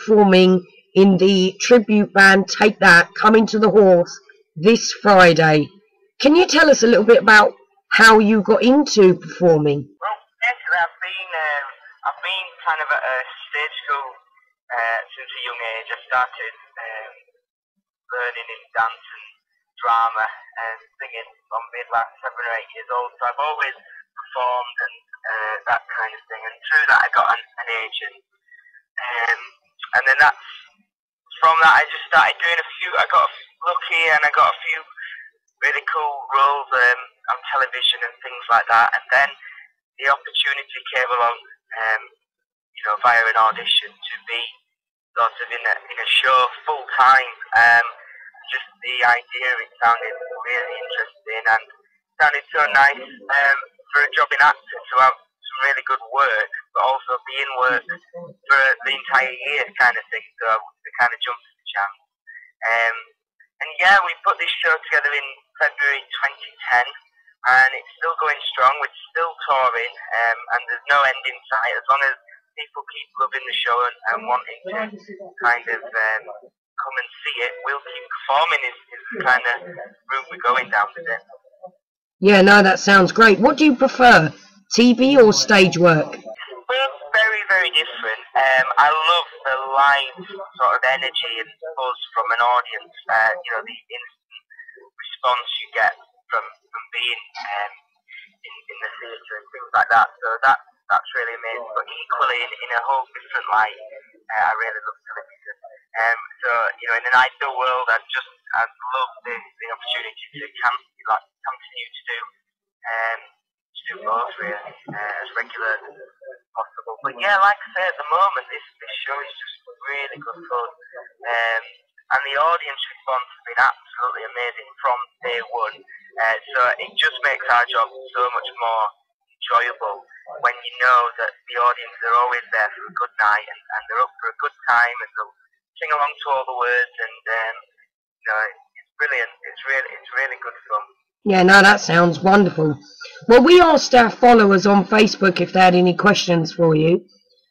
performing in the tribute band Take That, Coming to the Horse, this Friday. Can you tell us a little bit about how you got into performing? Well, basically, I've been kind of at a stage school since a young age. I started learning in dance and drama and singing from being like 7 or 8 years old. So I've always performed and that kind of thing. And through that, I got an agent. And then from that, I just started doing a few. I got lucky and I got a few really cool roles on television and things like that. And then the opportunity came along, via an audition to be sort of in a show full time. Just the idea, it sounded really interesting and sounded so nice for a jobbing actor to have some really good work, but also be in work for the entire year kind of thing. So I kind of jumped at the chance. And yeah, we put this show together in February 2010, and it's still going strong. We're still touring, and there's no end in sight. As long as people keep loving the show and wanting to kind of come and see it, we'll keep performing is the kind of route we're going down with it. Yeah, no, that sounds great. What do you prefer, TV or stage work? Both very, very different. I love the live sort of energy and buzz from an audience. The instant response you get from being in the theatre and things like that. So that's really amazing. But equally, in a whole different light, I really love television. In an ideal world, I'd love the opportunity to continue to do both really as regular as possible. But yeah, like I say, at the moment, this show is just really good fun. And the audience response has been absolutely amazing from day one. So it just makes our job so much more enjoyable when you know that the audience are always there for a good night and they're up for a good time and they'll sing along to all the words and it's brilliant. It's really good fun. Yeah, no, that sounds wonderful. Well, we asked our followers on Facebook if they had any questions for you,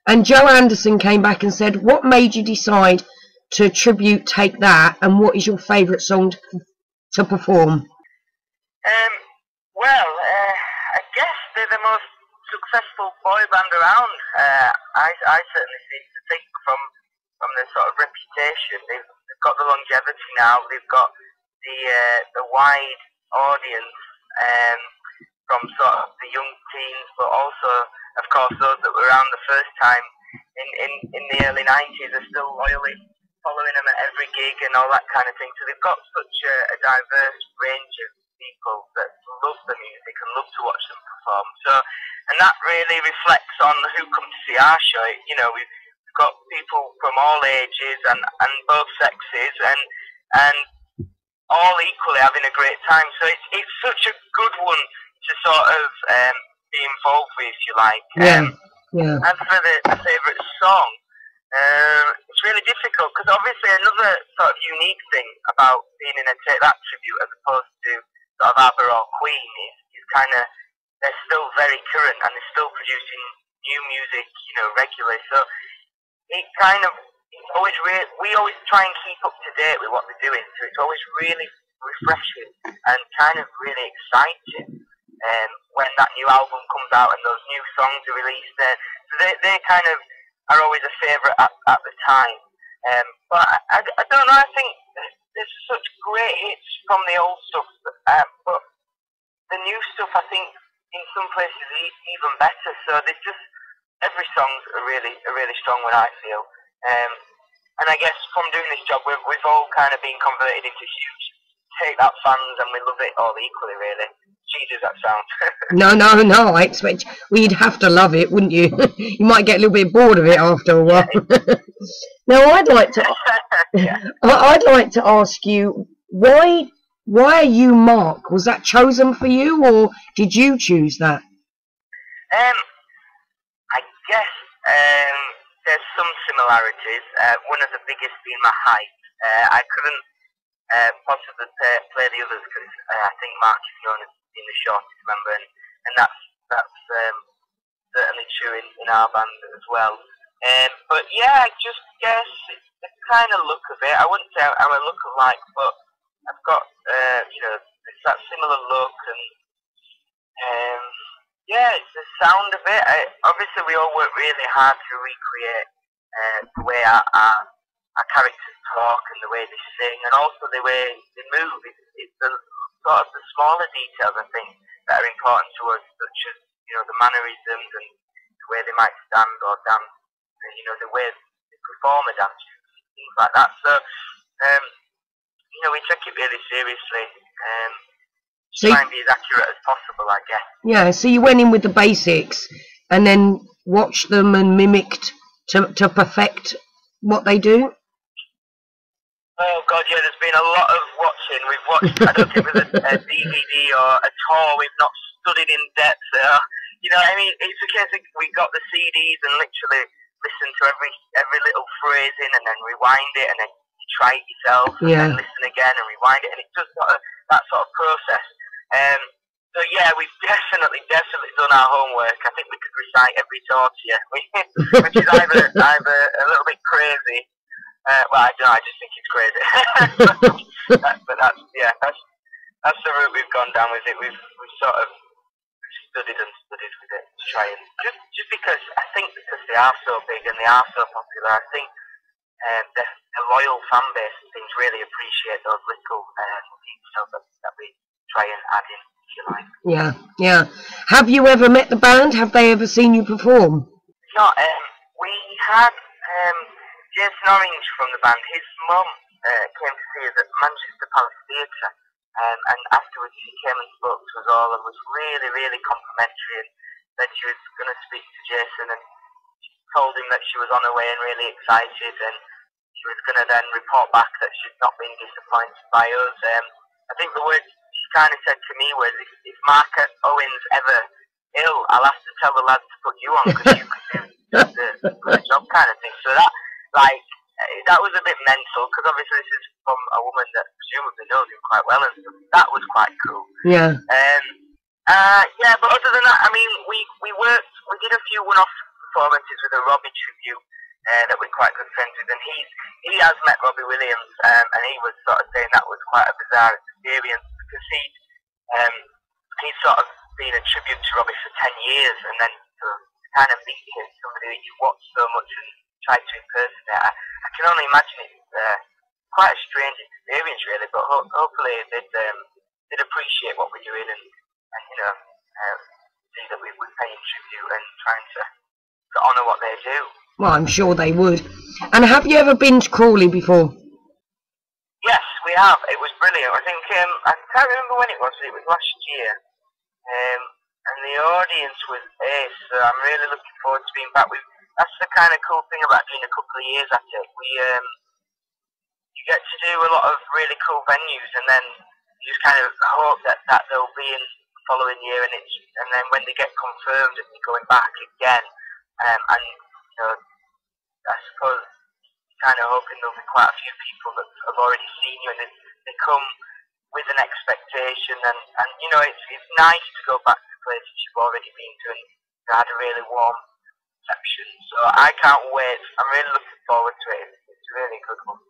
and Joe Anderson came back and said, what made you decide to tribute Take That, and what is your favourite song to perform? I guess they're the most successful boy band around. I certainly seem to think from their sort of reputation. They've got the longevity now. They've got the wide audience from sort of the young teens, but also, of course, those that were around the first time in the early 90s are still loyally following them at every gig and all that kind of thing. So they've got such a diverse range of people that love the music and love to watch them perform. So, and that really reflects on who come to see our show. We've got people from all ages and both sexes and all equally having a great time. So it's such a good one to sort of be involved with, if you like. Yeah. As for the favourite song, it's really difficult because obviously another sort of unique thing about being in a Take That tribute as opposed to sort of ABBA or Queen is kind of they're still very current and they're still producing new music, regularly. So it kind of we always try and keep up to date with what they're doing. So it's always really refreshing and kind of really exciting when that new album comes out and those new songs are released. So they kind of are always a favourite at the time. But I don't know, I think there's such great hits from the old stuff, but the new stuff I think in some places is even better. So there's just, every song's a really strong one, I feel. And I guess from doing this job, we've all kind of been converted into huge Take That fans, and we love it all equally, really. Gee, does that sound? No, I expect we'd have to love it, wouldn't you? You might get a little bit bored of it after a while. Now, I'd like to ask you, why are you Mark? Was that chosen for you, or did you choose that? I guess there's some similarities. One of the biggest being my height. I couldn't possibly play the others because I think Mark is known as being the shortest member, and that's certainly true in our band as well. But yeah, I just guess it's the kind of look of it. I wouldn't say I'm a look-alike, but I've got, it's that similar look, and yeah, it's the sound of it. Obviously, we all work really hard to recreate the way our characters talk and the way they sing, and also the way they move. It's the sort of the smaller details, I think, that are important to us, such as the mannerisms and the way they might stand or dance, the way they perform a dance, things like that. So, we take it really seriously. Try and be as accurate as possible, I guess. Yeah, so you went in with the basics and then watched them and mimicked to perfect what they do? Oh God, yeah, there's been a lot of watching. We've watched, I don't think there's a DVD or a tour we've not studied in depth. I mean, it's a case of we got the CDs and literally listen to every little phrasing and then rewind it and then you try it yourself and then listen again and rewind it, and it's just that sort of process. So yeah, we've definitely done our homework. I think we could recite every torture, which is either a little bit crazy. Well, I don't know, I just think it's crazy. but that's the route we've gone down with it. We've sort of studied with it to try and just because they are so big and they are so popular. I think the loyal fan base and things really appreciate those little details that we try and add in, if you like. Yeah. Have you ever met the band? Have they ever seen you perform? No, we had Jason Orange from the band. His mum came to see us at Manchester Palace Theatre, and afterwards she came and spoke to us all and was really, really complimentary, and said she was going to speak to Jason, and she told him that she was on her way and really excited, and she was going to then report back that she'd not been disappointed by us. I think the words she kind of said to me was, if Mark Owen's ever ill, I'll have to tell the lads to put you on because you could do the job, kind of thing. So that was a bit mental, because obviously this is from a woman that presumably knows him quite well, and that was quite cool. Yeah. But other than that, I mean, we did a few one-off performances with a Robbie tribute that we're quite good friends with, and he has met Robbie Williams, and he was sort of saying that was quite a bizarre experience, because he's sort of been a tribute to Robbie for 10 years, and then to kind of meet him, somebody that you watch so much and try to impersonate. I can only imagine it's quite a strange experience, really. But hopefully they'd appreciate what we're doing and see that we're paying tribute and trying to honour what they do. Well, I'm sure they would. And have you ever been to Crawley before? Yes, we have. It was brilliant. I think I can't remember when it was. It was last year, and the audience was ace. So I'm really looking forward to being back. That's the kind of cool thing about doing a couple of years at it. You get to do a lot of really cool venues, and then you just kind of hope that they'll be in the following year, and then when they get confirmed and you're going back again, I suppose kind of hoping there'll be quite a few people that have already seen you, and they come with an expectation, and it's nice to go back to places you've already been to and had a really warm reception. So I can't wait. I'm really looking forward to it. It's a really good one.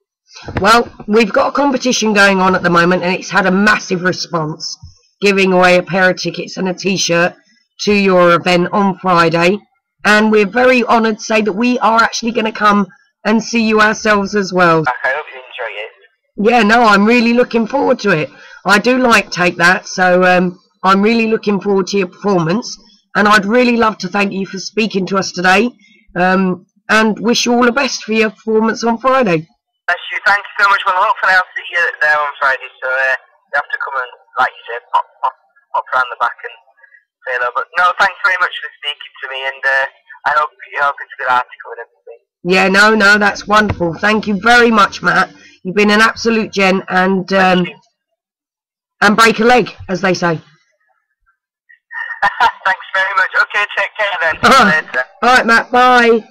Well, we've got a competition going on at the moment, and it's had a massive response, giving away a pair of tickets and a t-shirt to your event on Friday, and we're very honoured to say that we are actually going to come and see you ourselves as well. I hope you enjoy it. Yeah, no, I'm really looking forward to it. I do like Take That, so I'm really looking forward to your performance, and I'd really love to thank you for speaking to us today, and wish you all the best for your performance on Friday. Bless you, thank you so much. Well, hopefully I'll see you there on Friday, so you have to come and, like you said, pop round the back and say hello. But no, thanks very much for speaking to me, and I hope it's a good article and everything. Yeah, no, that's wonderful. Thank you very much, Matt. You've been an absolute gent, and break a leg, as they say. Thanks very much. Okay, take care then. See you later. All right, Matt. Bye.